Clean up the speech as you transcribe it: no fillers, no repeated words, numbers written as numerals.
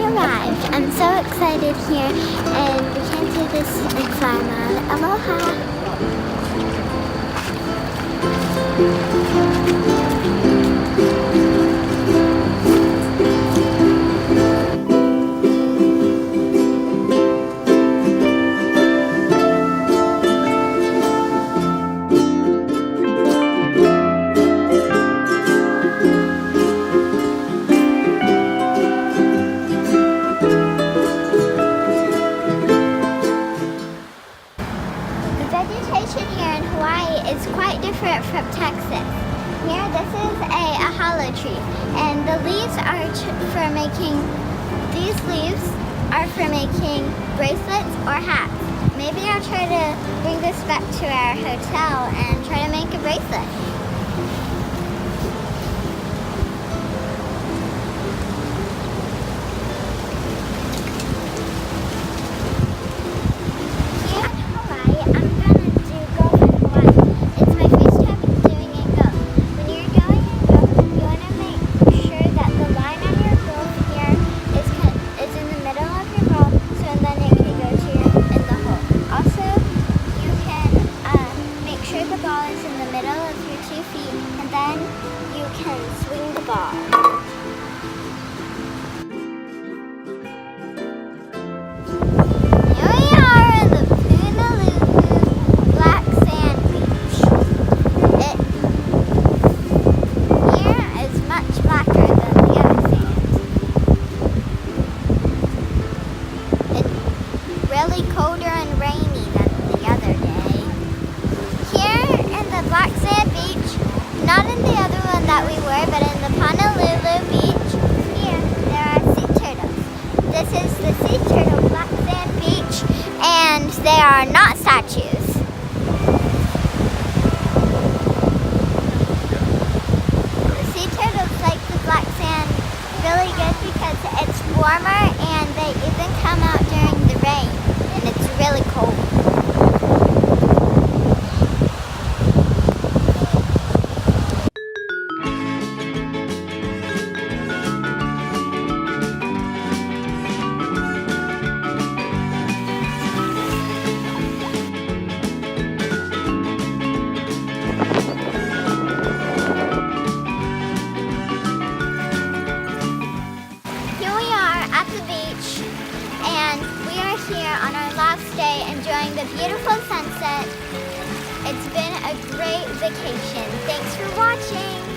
arrived. I'm so excited here, and we can't do this in fly mode. Aloha! Vegetation here in Hawaii is quite different from Texas. Here, this is a hollow tree, and the leaves are for making, these leaves are for making bracelets or hats. Maybe I'll try to bring this back to our hotel and try to make a bracelet. Swing the ball. Here we are in the Punalu'u Black Sand Beach. Here is much blacker than the other sand. It's really colder and rainy than the other day. Here in the Black Sand Beach, not in the other one that we were, but in the Punalu'u Beach, here there are sea turtles. This is the sea turtle Black Sand Beach, and they are not statues. The sea turtles like the black sand really good because it's warmer, and they even come out during the rain, and it's really cold. Here on our last day enjoying the beautiful sunset. It's been a great vacation. Thanks for watching.